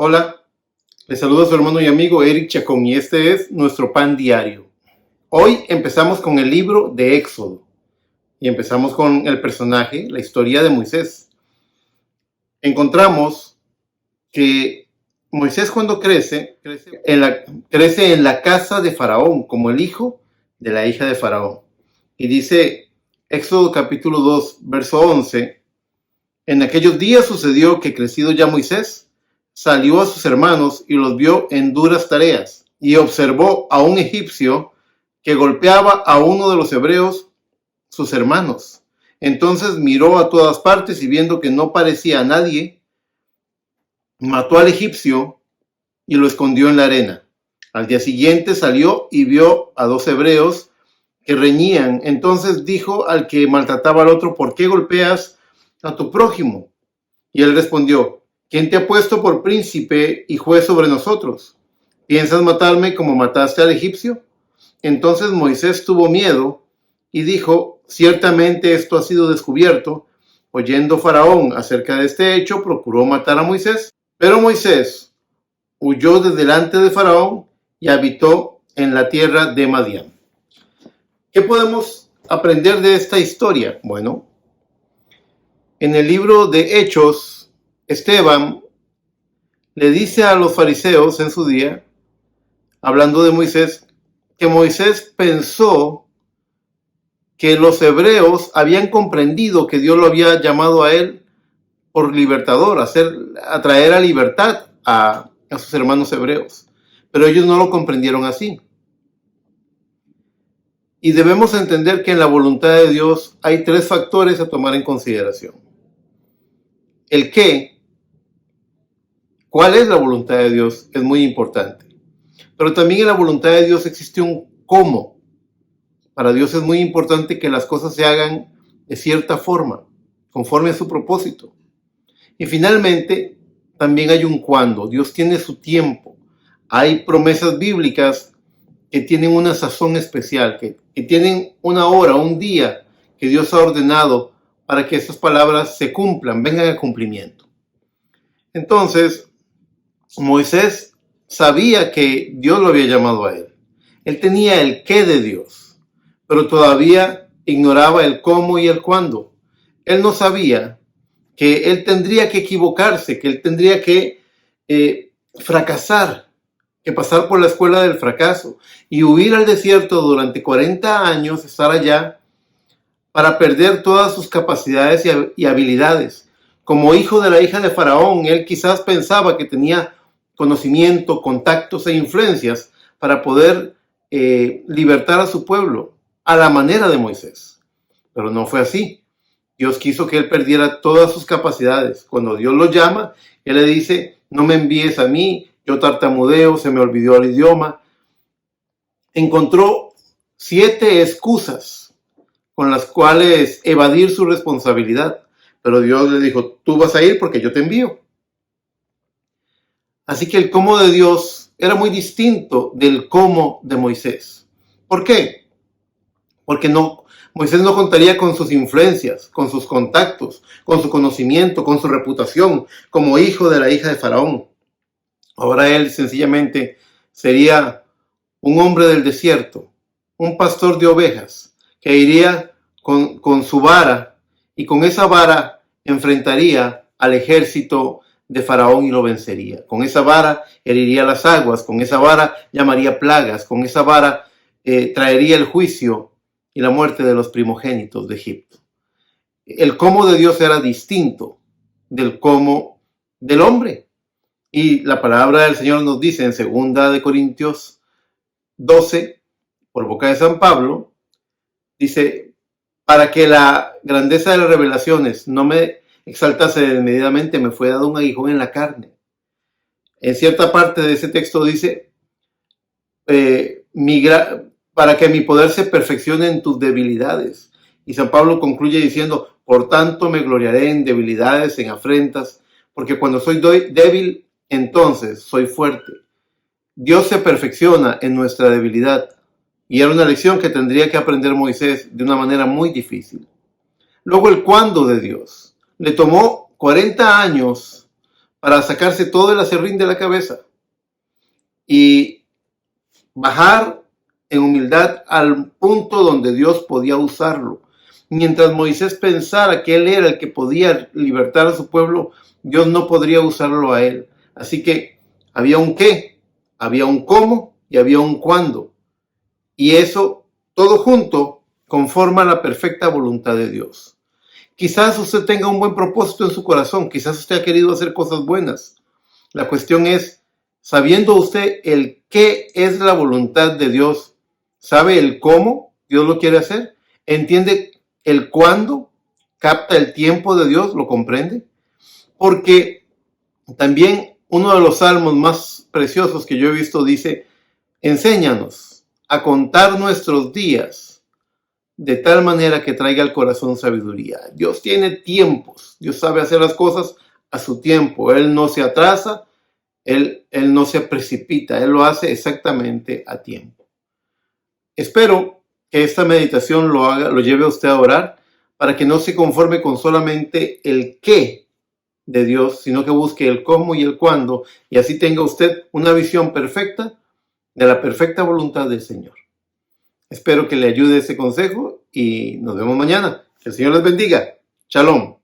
Hola, les saluda su hermano y amigo Eric Chacón y este es nuestro pan diario. Hoy empezamos con el libro de Éxodo y empezamos con el personaje, la historia de Moisés. Encontramos que Moisés cuando crece en la casa de Faraón como el hijo de la hija de Faraón. Y dice Éxodo capítulo 2, verso 11, en aquellos días sucedió que crecido ya Moisés, salió a sus hermanos y los vio en duras tareas, y observó a un egipcio que golpeaba a uno de los hebreos, sus hermanos. Entonces miró a todas partes y viendo que no parecía a nadie, mató al egipcio y lo escondió en la arena. Al día siguiente salió y vio a dos hebreos que reñían. Entonces dijo al que maltrataba al otro: ¿por qué golpeas a tu prójimo? Y él respondió: ¿quién te ha puesto por príncipe y juez sobre nosotros? ¿Piensas matarme como mataste al egipcio? Entonces Moisés tuvo miedo y dijo: ciertamente esto ha sido descubierto. Oyendo Faraón acerca de este hecho, procuró matar a Moisés. Pero Moisés huyó de delante de Faraón y habitó en la tierra de Madián. ¿Qué podemos aprender de esta historia? Bueno, en el libro de Hechos, Esteban le dice a los fariseos en su día, hablando de Moisés, que Moisés pensó que los hebreos habían comprendido que Dios lo había llamado a él por libertador, a traer a libertad a sus hermanos hebreos. Pero ellos no lo comprendieron así. Y debemos entender que en la voluntad de Dios hay tres factores a tomar en consideración. El qué, cuál es la voluntad de Dios, es muy importante. Pero también en la voluntad de Dios existe un cómo. Para Dios es muy importante que las cosas se hagan de cierta forma, conforme a su propósito. Y finalmente, también hay un cuándo. Dios tiene su tiempo. Hay promesas bíblicas que tienen una sazón especial, que tienen una hora, un día que Dios ha ordenado para que esas palabras se cumplan, vengan a cumplimiento. Entonces, Moisés sabía que Dios lo había llamado a él. Él tenía el qué de Dios, pero todavía ignoraba el cómo y el cuándo. Él no sabía que él tendría que equivocarse, que él tendría que fracasar, que pasar por la escuela del fracaso y huir al desierto durante 40 años, estar allá para perder todas sus capacidades y habilidades. Como hijo de la hija de Faraón, él quizás pensaba que tenía conocimiento, contactos e influencias para poder libertar a su pueblo a la manera de Moisés. Pero no fue así. Dios quiso que él perdiera todas sus capacidades. Cuando Dios lo llama, él le dice: no me envíes a mí, yo tartamudeo, se me olvidó el idioma. Encontró 7 excusas con las cuales evadir su responsabilidad. Pero Dios le dijo: tú vas a ir porque yo te envío. Así que el cómo de Dios era muy distinto del cómo de Moisés. ¿Por qué? Porque Moisés no contaría con sus influencias, con sus contactos, con su conocimiento, con su reputación como hijo de la hija de Faraón. Ahora él sencillamente sería un hombre del desierto, un pastor de ovejas, que iría con su vara y con esa vara enfrentaría al ejército de Faraón y lo vencería. Con esa vara heriría las aguas, con esa vara llamaría plagas, con esa vara traería el juicio y la muerte de los primogénitos de Egipto. El cómo de Dios era distinto del cómo del hombre. Y la palabra del Señor nos dice en 2 Corintios 12, por boca de San Pablo, dice: para que la grandeza de las revelaciones no me exaltase desmedidamente, me fue dado un aguijón en la carne. En cierta parte de ese texto dice: para que mi poder se perfeccione en tus debilidades. Y San Pablo concluye diciendo: por tanto me gloriaré en debilidades, en afrentas, porque cuando soy débil, entonces soy fuerte. Dios se perfecciona en nuestra debilidad. Y era una lección que tendría que aprender Moisés de una manera muy difícil. Luego el cuándo de Dios. Le tomó 40 años para sacarse todo el aserrín de la cabeza y bajar en humildad al punto donde Dios podía usarlo. Mientras Moisés pensara que él era el que podía libertar a su pueblo, Dios no podría usarlo a él. Así que había un qué, había un cómo y había un cuándo. Y eso, todo junto, conforma la perfecta voluntad de Dios. Quizás usted tenga un buen propósito en su corazón, quizás usted ha querido hacer cosas buenas. La cuestión es, sabiendo usted el qué es la voluntad de Dios, ¿sabe el cómo Dios lo quiere hacer? ¿Entiende el cuándo? ¿Capta el tiempo de Dios? ¿Lo comprende? Porque también uno de los salmos más preciosos que yo he visto dice, enséñanos a contar nuestros días de tal manera que traiga al corazón sabiduría. Dios tiene tiempos, Dios sabe hacer las cosas a su tiempo, Él no se atrasa, Él no se precipita, Él lo hace exactamente a tiempo. Espero que esta meditación lo lleve a usted a orar para que no se conforme con solamente el qué de Dios, sino que busque el cómo y el cuándo, y así tenga usted una visión perfecta de la perfecta voluntad del Señor. Espero que le ayude ese consejo y nos vemos mañana. Que el Señor les bendiga. Shalom.